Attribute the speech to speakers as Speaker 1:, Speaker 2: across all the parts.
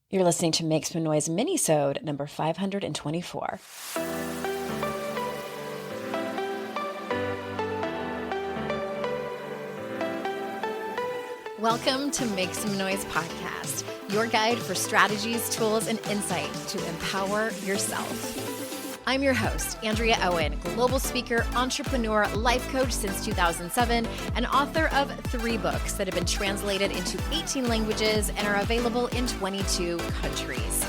Speaker 1: You're listening to Make Some Noise Minisode number 524. Welcome to Make Some Noise Podcast, your guide for strategies, tools, and insight to empower yourself. I'm your host, Andrea Owen, global speaker, entrepreneur, life coach since 2007, and author of 3 books that have been translated into 18 languages and are available in 22 countries.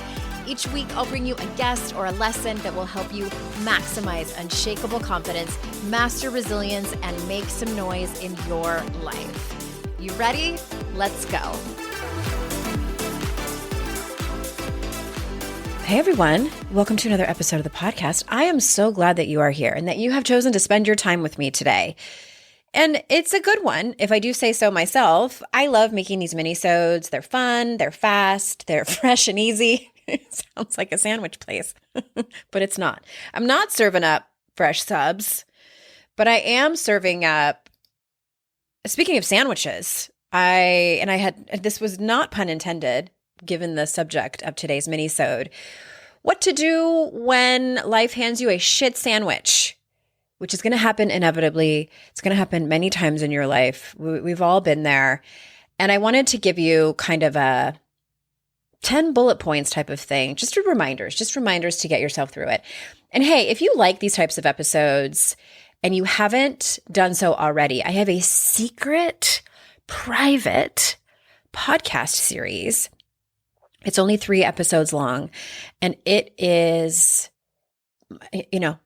Speaker 1: Each week, I'll bring you a guest or a lesson that will help you maximize unshakable confidence, master resilience, and make some noise in your life. You ready? Let's go. Hey everyone, welcome to another episode of the podcast. I am so glad that you are here and that you have chosen to spend your time with me today. And it's a good one, if I do say so myself. I love making these minisodes. They're fun, they're fast, they're fresh and easy. It sounds like a sandwich place, but it's not. I'm not serving up fresh subs, but I am serving up, speaking of sandwiches, this was not pun intended, given the subject of today's minisode, what to do when life hands you a shit sandwich, which is going to happen inevitably. It's going to happen many times in your life. We've all been there. And I wanted to give you kind of a 10 bullet points type of thing, just reminders to get yourself through it. And hey, if you like these types of episodes and you haven't done so already, I have a secret, private podcast series. It's only 3 episodes long, and it is,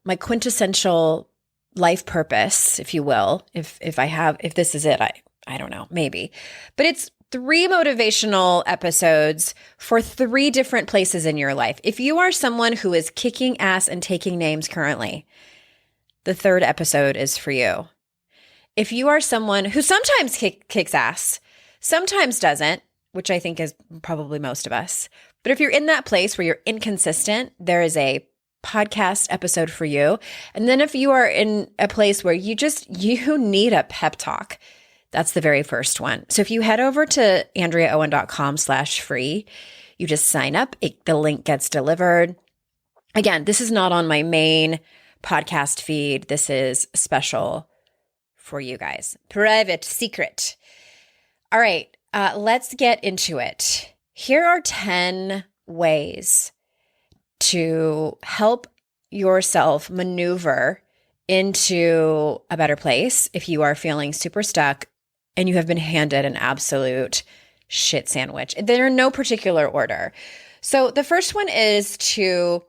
Speaker 1: my quintessential life purpose, if you will. If this is it, I don't know, maybe. But it's 3 motivational episodes for 3 different places in your life. If you are someone who is kicking ass and taking names currently, the 3rd episode is for you. If you are someone who sometimes kicks ass, sometimes doesn't, which I think is probably most of us. But if you're in that place where you're inconsistent, there is a podcast episode for you. And then if you are in a place where you need a pep talk, that's the very first one. So if you head over to andreaowen.com/free, you just sign up. The link gets delivered. Again, this is not on my main podcast feed. This is special for you guys. Private, secret. All right. Let's get into it. Here are 10 ways to help yourself maneuver into a better place if you are feeling super stuck and you have been handed an absolute shit sandwich. They're in no particular order. So the first one is to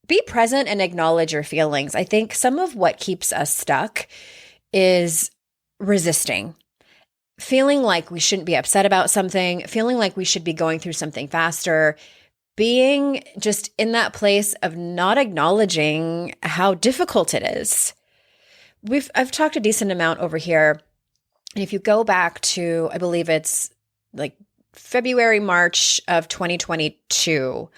Speaker 1: be present and acknowledge your feelings. I think some of what keeps us stuck is resisting. Feeling like we shouldn't be upset about something, feeling like we should be going through something faster, being just in that place of not acknowledging how difficult it is. I've talked a decent amount over here. And if you go back to, I believe it's like February, March of 2022,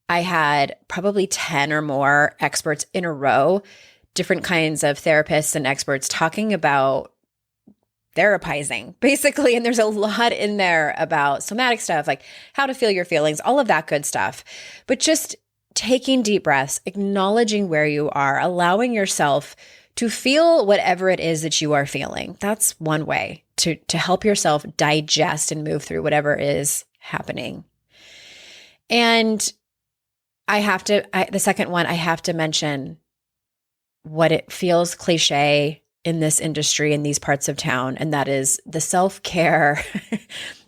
Speaker 1: I had probably 10 or more experts in a row, different kinds of therapists and experts talking about therapizing, basically. And there's a lot in there about somatic stuff, like how to feel your feelings, all of that good stuff. But just taking deep breaths, acknowledging where you are, allowing yourself to feel whatever it is that you are feeling. That's one way to help yourself digest and move through whatever is happening. And the second one, I have to mention what it feels cliche in this industry, in these parts of town, and that is the self-care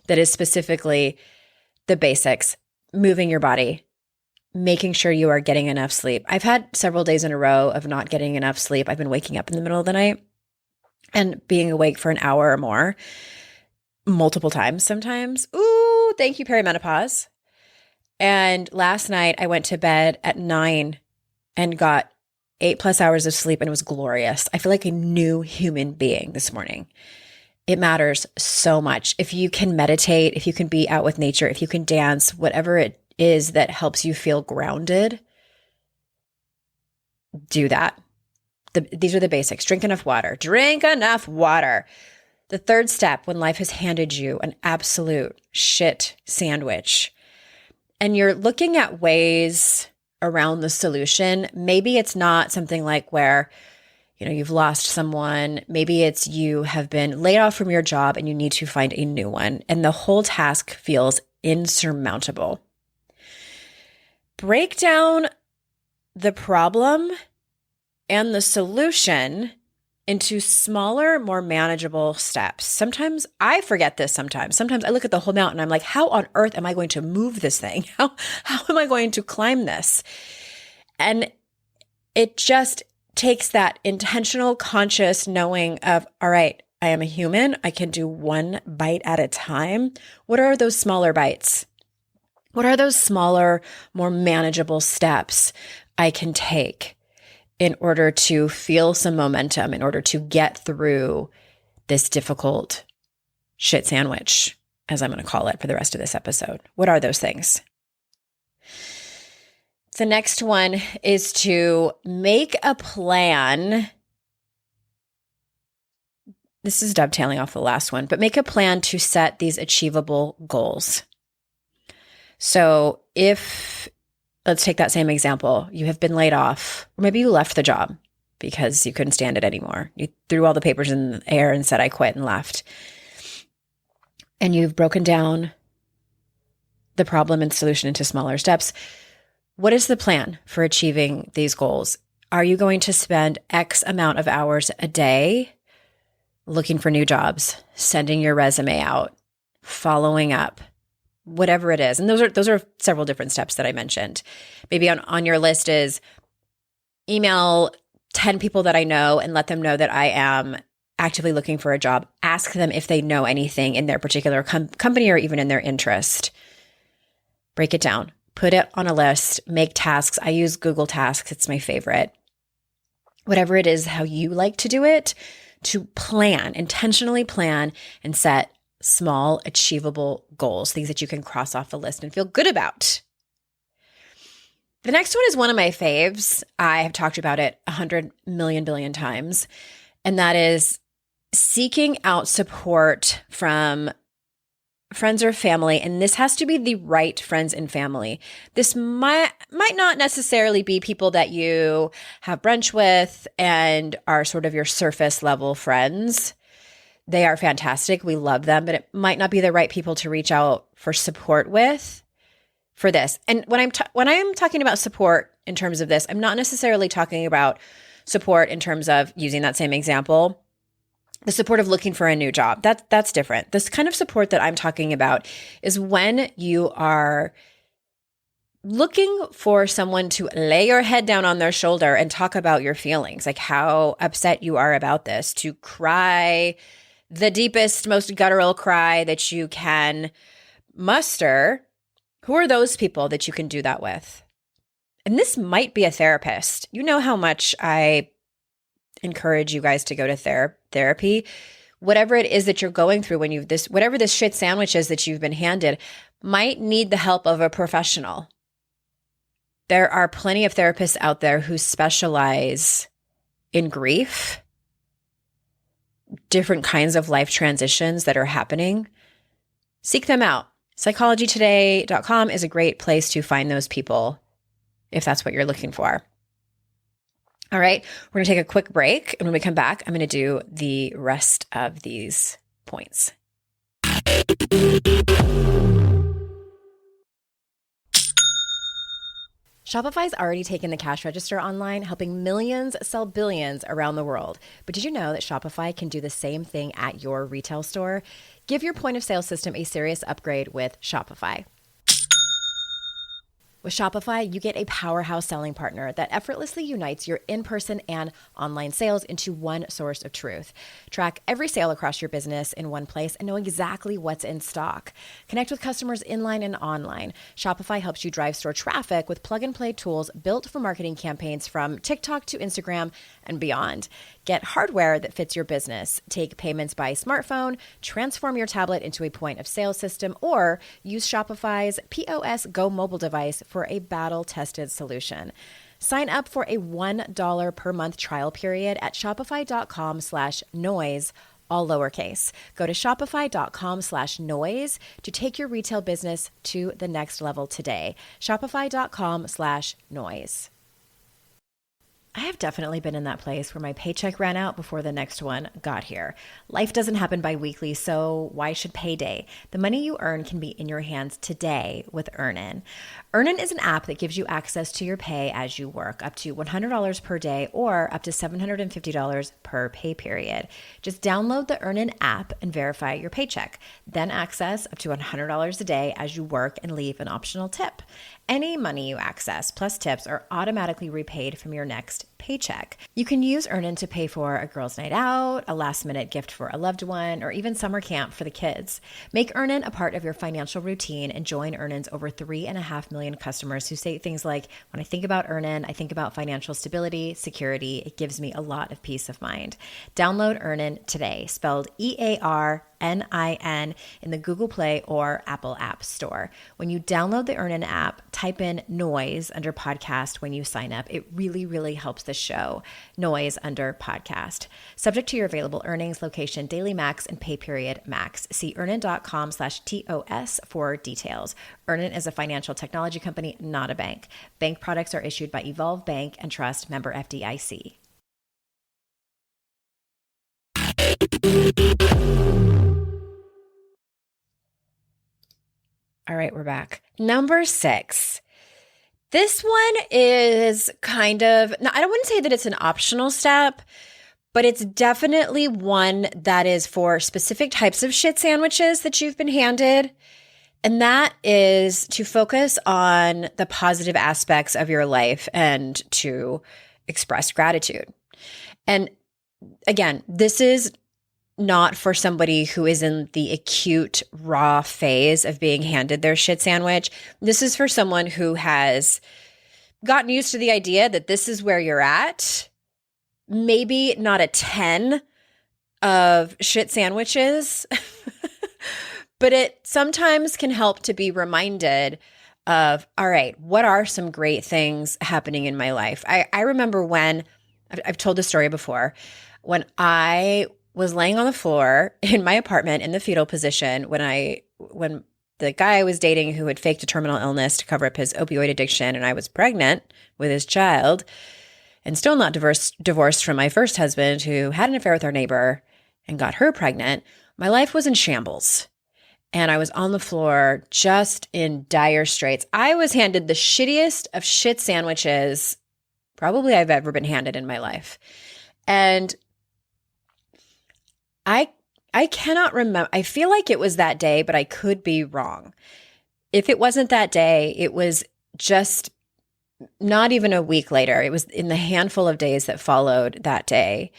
Speaker 1: that is specifically the basics, moving your body, making sure you are getting enough sleep. I've had several days in a row of not getting enough sleep. I've been waking up in the middle of the night and being awake for an hour or more, multiple times sometimes. Ooh, thank you, perimenopause. And last night I went to bed at 9 and got 8+ hours of sleep, and it was glorious. I feel like a new human being this morning. It matters so much. If you can meditate, if you can be out with nature, if you can dance, whatever it is that helps you feel grounded, do that. These are the basics. Drink enough water. Drink enough water. The third step, when life has handed you an absolute shit sandwich, and you're looking at ways around the solution. Maybe it's not something like where, you've lost someone. Maybe it's you have been laid off from your job and you need to find a new one, and the whole task feels insurmountable. Break down the problem and the solution into smaller, more manageable steps. Sometimes I forget this sometimes. Sometimes I look at the whole mountain and I'm like, how on earth am I going to move this thing? How am I going to climb this? And it just takes that intentional, conscious knowing of, all right, I am a human. I can do one bite at a time. What are those smaller bites? What are those smaller, more manageable steps I can take in order to feel some momentum, in order to get through this difficult shit sandwich, as I'm going to call it for the rest of this episode? What are those things? The next one is to make a plan. This is dovetailing off the last one, but make a plan to set these achievable goals. So let's take that same example. You have been laid off, or maybe you left the job because you couldn't stand it anymore. You threw all the papers in the air and said, I quit, and left. And you've broken down the problem and solution into smaller steps. What is the plan for achieving these goals? Are you going to spend X amount of hours a day looking for new jobs, sending your resume out, following up, whatever it is? And those are several different steps that I mentioned. Maybe on your list is email 10 people that I know and let them know that I am actively looking for a job. Ask them if they know anything in their particular company or even in their interest. Break it down. Put it on a list. Make tasks. I use Google Tasks. It's my favorite. Whatever it is, how you like to do it, to intentionally plan and set small, achievable goals, things that you can cross off the list and feel good about. The next one is one of my faves. I have talked about it 100 million billion times, and that is seeking out support from friends or family. And this has to be the right friends and family. This might not necessarily be people that you have brunch with and are sort of your surface level friends. They are fantastic. We love them, but it might not be the right people to reach out for support with for this. And when I'm talking about support in terms of this, I'm not necessarily talking about support in terms of, using that same example, the support of looking for a new job. That's different. This kind of support that I'm talking about is when you are looking for someone to lay your head down on their shoulder and talk about your feelings, like how upset you are about this, to cry the deepest, most guttural cry that you can muster. Who are those people that you can do that with? And this might be a therapist. You know how much I encourage you guys to go to therapy. Whatever it is that you're going through when whatever this shit sandwich is that you've been handed, might need the help of a professional. There are plenty of therapists out there who specialize in grief, different kinds of life transitions that are happening. Seek them out. Psychologytoday.com is a great place to find those people if that's what you're looking for. All right, we're going to take a quick break. And when we come back, I'm going to do the rest of these points. Shopify's already taken the cash register online, helping millions sell billions around the world. But did you know that Shopify can do the same thing at your retail store? Give your point of sale system a serious upgrade with Shopify. With Shopify, you get a powerhouse selling partner that effortlessly unites your in-person and online sales into one source of truth. Track every sale across your business in one place and know exactly what's in stock. Connect with customers inline and online. Shopify helps you drive store traffic with plug-and-play tools built for marketing campaigns from TikTok to Instagram and beyond. Get hardware that fits your business. Take payments by smartphone, transform your tablet into a point of sale system, or use Shopify's POS Go mobile device for a battle-tested solution. Sign up for a $1 per month trial period at shopify.com/noise, all lowercase. Go to shopify.com/noise to take your retail business to the next level today. Shopify.com/noise. I have definitely been in that place where my paycheck ran out before the next one got here. Life doesn't happen bi-weekly, so why should payday? The money you earn can be in your hands today with Earnin. Earnin is an app that gives you access to your pay as you work, up to $100 per day or up to $750 per pay period. Just download the Earnin app and verify your paycheck. Then access up to $100 a day as you work and leave an optional tip. Any money you access plus tips are automatically repaid from your next paycheck. You can use Earnin to pay for a girls' night out, a last-minute gift for a loved one, or even summer camp for the kids. Make Earnin a part of your financial routine and join Earnin's over 3.5 million customers who say things like, when I think about Earnin, I think about financial stability, security. It gives me a lot of peace of mind. Download Earnin today, spelled EARNIN, in the Google Play or Apple App Store. When you download the Earnin app, type in noise under podcast when you sign up. It really, really helps the show. Noise under podcast. Subject to your available earnings, location, daily max, and pay period max. See earnin.com/TOS for details. Earnin is a financial technology company, not a bank. Bank products are issued by Evolve Bank and Trust, member FDIC. All right, we're back. Number 6. This one is kind of, now I wouldn't say that it's an optional step, but it's definitely one that is for specific types of shit sandwiches that you've been handed. And that is to focus on the positive aspects of your life and to express gratitude. And again, this is not for somebody who is in the acute raw phase of being handed their shit sandwich. This is for someone who has gotten used to the idea that this is where you're at. Maybe not a 10 of shit sandwiches, but it sometimes can help to be reminded of, all right, what are some great things happening in my life? I remember when, I've told this story before, when I was laying on the floor in my apartment in the fetal position when the guy I was dating who had faked a terminal illness to cover up his opioid addiction, and I was pregnant with his child and still not divorced from my first husband who had an affair with our neighbor and got her pregnant. My life was in shambles and I was on the floor just in dire straits. I was handed the shittiest of shit sandwiches probably I've ever been handed in my life. And I cannot remember. I feel like it was that day, but I could be wrong. If it wasn't that day, it was just not even a week later. It was in the handful of days that followed that day.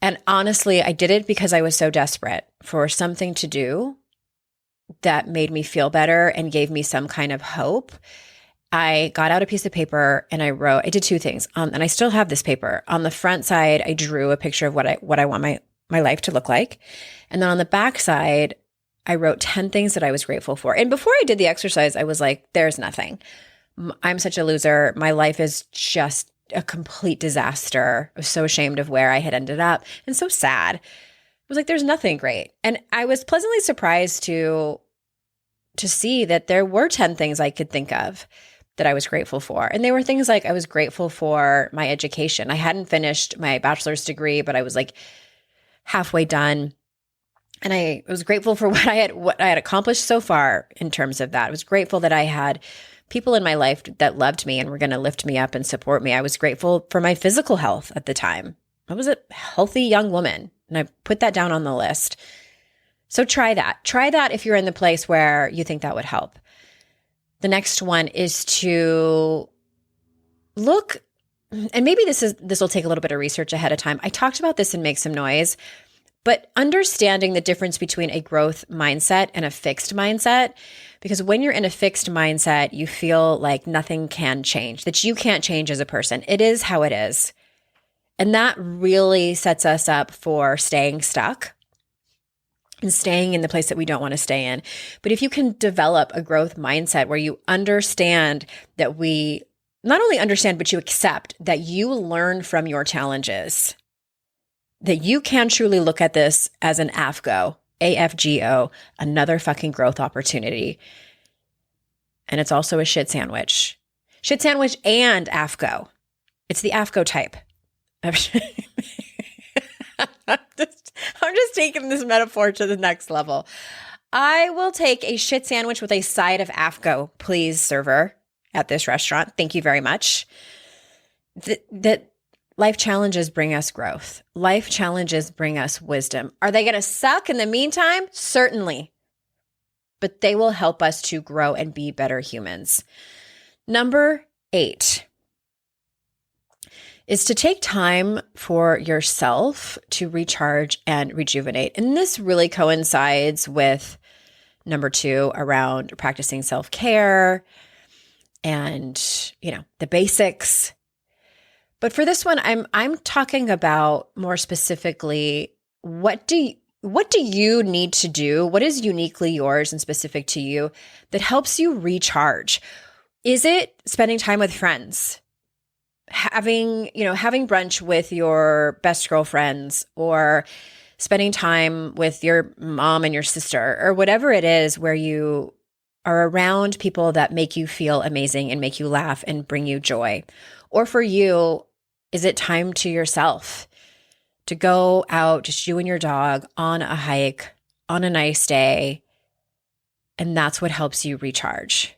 Speaker 1: And honestly, I did it because I was so desperate for something to do that made me feel better and gave me some kind of hope. I got out a piece of paper and I did 2 things. And I still have this paper. On the front side, I drew a picture of what I want my life to look like. And then on the back side, I wrote 10 things that I was grateful for. And before I did the exercise, I was like, there's nothing. I'm such a loser. My life is just a complete disaster. I was so ashamed of where I had ended up and so sad. I was like, there's nothing great. And I was pleasantly surprised to see that there were 10 things I could think of that I was grateful for. And they were things like I was grateful for my education. I hadn't finished my bachelor's degree, but I was like halfway done. And I was grateful for what I had accomplished so far in terms of that. I was grateful that I had people in my life that loved me and were going to lift me up and support me. I was grateful for my physical health at the time. I was a healthy young woman, and I put that down on the list. So try that. Try that if you're in the place where you think that would help. The next one is to look, and maybe this will take a little bit of research ahead of time. I talked about this in Make Some Noise, but understanding the difference between a growth mindset and a fixed mindset, because when you're in a fixed mindset, you feel like nothing can change, that you can't change as a person. It is how it is. And that really sets us up for staying stuck and staying in the place that we don't want to stay in. But if you can develop a growth mindset where you understand that we not only understand, but you accept that you learn from your challenges. that you can truly look at this as an AFGO, AFGO, another fucking growth opportunity. And it's also a shit sandwich. Shit sandwich and AFGO. It's the AFGO type. I'm just taking this metaphor to the next level. I will take a shit sandwich with a side of AFGO, please, server, at this restaurant. Thank you very much. That life challenges bring us growth. Life challenges bring us wisdom. Are they going to suck in the meantime? Certainly. But they will help us to grow and be better humans. Number 8 is to take time for yourself to recharge and rejuvenate. And this really coincides with number 2 around practicing self-care and, the basics. But for this one, I'm talking about more specifically, what do you need to do? What is uniquely yours and specific to you that helps you recharge? Is it spending time with friends? Having brunch with your best girlfriends, or spending time with your mom and your sister, or whatever it is where you are around people that make you feel amazing and make you laugh and bring you joy. Or for you, is it time to yourself to go out, just you and your dog on a hike on a nice day, and that's what helps you recharge?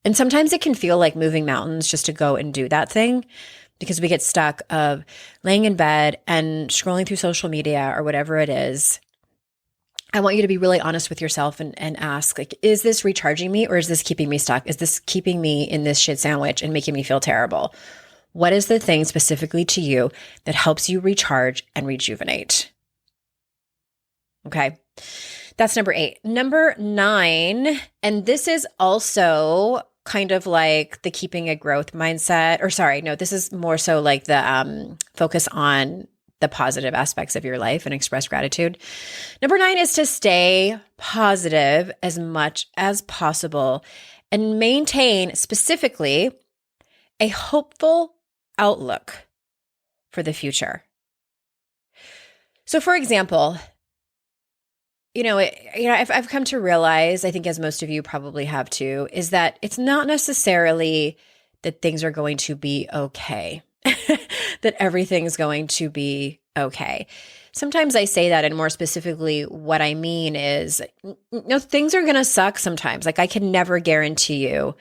Speaker 1: And sometimes it can feel like moving mountains just to go and do that thing, because we get stuck of laying in bed and scrolling through social media or whatever it is. I want you to be really honest with yourself and ask, is this recharging me, or is this keeping me stuck? Is this keeping me in this shit sandwich and making me feel terrible? What is the thing specifically to you that helps you recharge and rejuvenate? Okay. That's number 8. Number 9, and this is also kind of like the keeping a growth mindset, this is more so like the focus on the positive aspects of your life and express gratitude. Number 9 is to stay positive as much as possible and maintain specifically a hopeful outlook for the future. So for example, I've come to realize, I think as most of you probably have too, is that it's not necessarily that things are going to be okay, that everything's going to be okay. Sometimes I say that, and more specifically, what I mean is, things are going to suck sometimes. Like, I can never guarantee you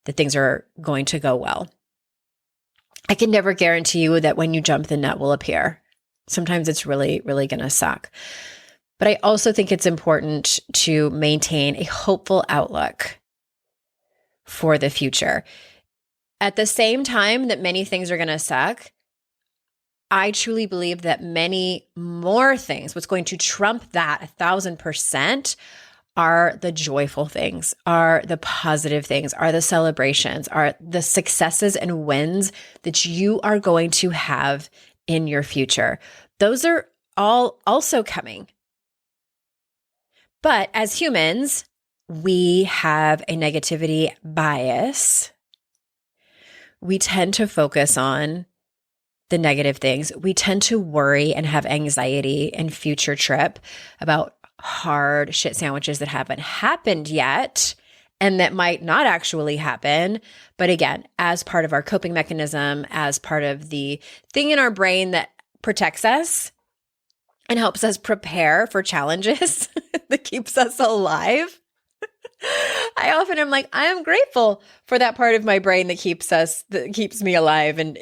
Speaker 1: that things are going to go well. I can never guarantee you that when you jump, the net will appear. Sometimes it's really, really going to suck. But I also think it's important to maintain a hopeful outlook for the future. At the same time that many things are going to suck, I truly believe that many more things, what's going to trump that 1,000%, are the joyful things, are the positive things, are the celebrations, are the successes and wins that you are going to have in your future. Those are all also coming. But as humans, we have a negativity bias. We tend to focus on the negative things. We tend to worry and have anxiety and future trip about hard shit sandwiches that haven't happened yet and that might not actually happen. But again, as part of our coping mechanism, as part of the thing in our brain that protects us and helps us prepare for challenges, that keeps us alive. I often am like, I am grateful for that part of my brain that keeps me alive and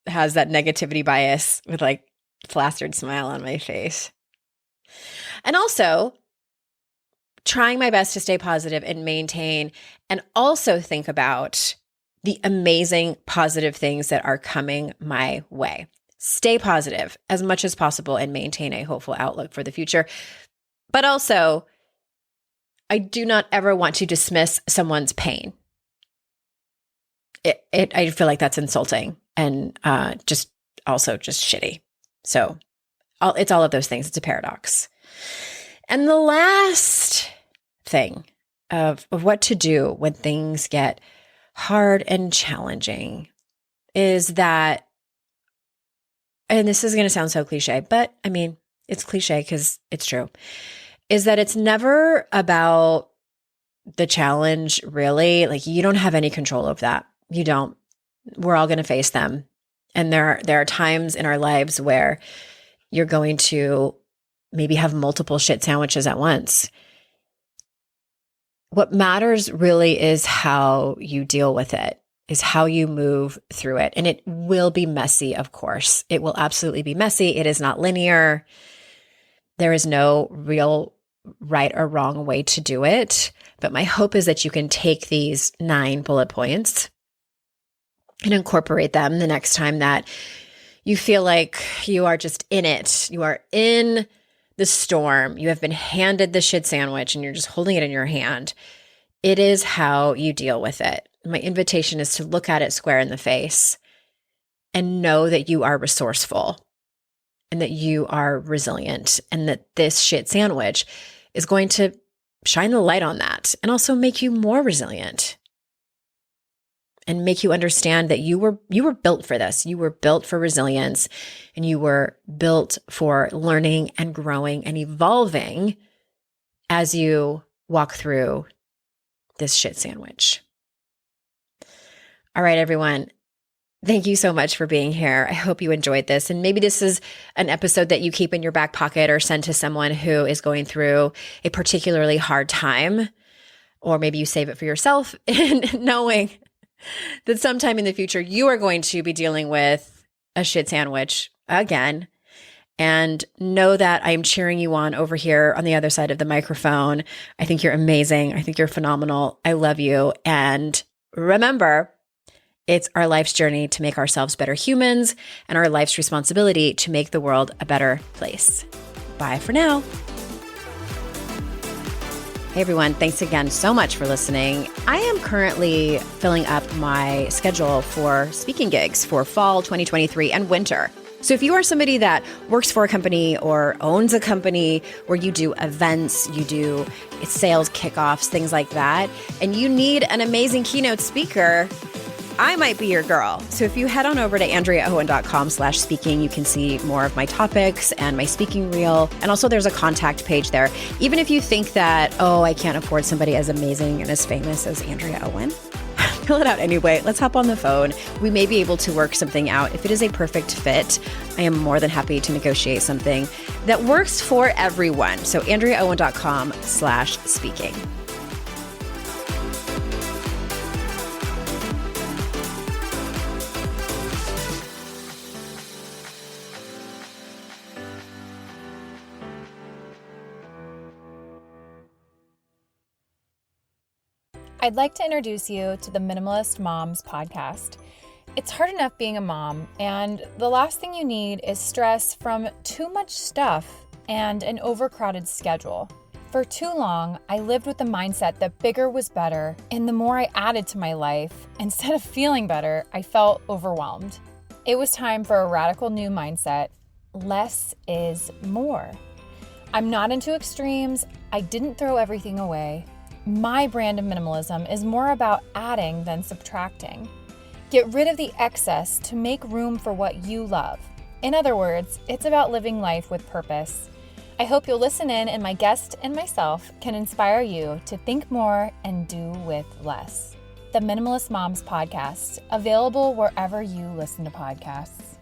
Speaker 1: has that negativity bias with like flaccid smile on my face. And also trying my best to stay positive and maintain, and also think about the amazing positive things that are coming my way. Stay positive as much as possible and maintain a hopeful outlook for the future. But also, I do not ever want to dismiss someone's pain. I feel like that's insulting and just shitty. So it's all of those things. It's a paradox. And the last thing of what to do when things get hard and challenging is that and this is going to sound so cliche, but I mean, it's cliche because it's true, is that it's never about the challenge, really. Like, you don't have any control of that. You don't. We're all going to face them. And there are times in our lives where you're going to maybe have multiple shit sandwiches at once. What matters really is how you deal with it, is how you move through it. And it will be messy, of course. It will absolutely be messy. It is not linear. There is no real right or wrong way to do it. But my hope is that you can take these 9 bullet points and incorporate them the next time that you feel like you are just in it. You are in the storm. You have been handed the shit sandwich and you're just holding it in your hand. It is how you deal with it. My invitation is to look at it square in the face and know that you are resourceful and that you are resilient, and that this shit sandwich is going to shine the light on that and also make you more resilient and make you understand that you were built for this. You were built for resilience, and you were built for learning and growing and evolving as you walk through this shit sandwich. All right, everyone. Thank you so much for being here. I hope you enjoyed this. And maybe this is an episode that you keep in your back pocket or send to someone who is going through a particularly hard time. Or maybe you save it for yourself, and knowing that sometime in the future you are going to be dealing with a shit sandwich again. And know that I'm cheering you on over here on the other side of the microphone. I think you're amazing. I think you're phenomenal. I love you. And remember, it's our life's journey to make ourselves better humans, and our life's responsibility to make the world a better place. Bye for now. Hey everyone, thanks again so much for listening. I am currently filling up my schedule for speaking gigs for fall 2023 and winter. So if you are somebody that works for a company or owns a company where you do events, you do sales kickoffs, things like that, and you need an amazing keynote speaker, I might be your girl. So if you head on over to AndreaOwen.com/speaking, you can see more of my topics and my speaking reel. And also there's a contact page there. Even if you think that, oh, I can't afford somebody as amazing and as famous as Andrea Owen, fill it out anyway. Let's hop on the phone. We may be able to work something out. If it is a perfect fit, I am more than happy to negotiate something that works for everyone. So AndreaOwen.com/speaking.
Speaker 2: I'd like to introduce you to the Minimalist Moms podcast. It's hard enough being a mom, and the last thing you need is stress from too much stuff and an overcrowded schedule. For too long, I lived with the mindset that bigger was better, and the more I added to my life, instead of feeling better, I felt overwhelmed. It was time for a radical new mindset. Less is more. I'm not into extremes. I didn't throw everything away. My brand of minimalism is more about adding than subtracting. Get rid of the excess to make room for what you love. In other words, it's about living life with purpose. I hope you'll listen in, and my guest and myself can inspire you to think more and do with less. The Minimalist Moms podcast, available wherever you listen to podcasts.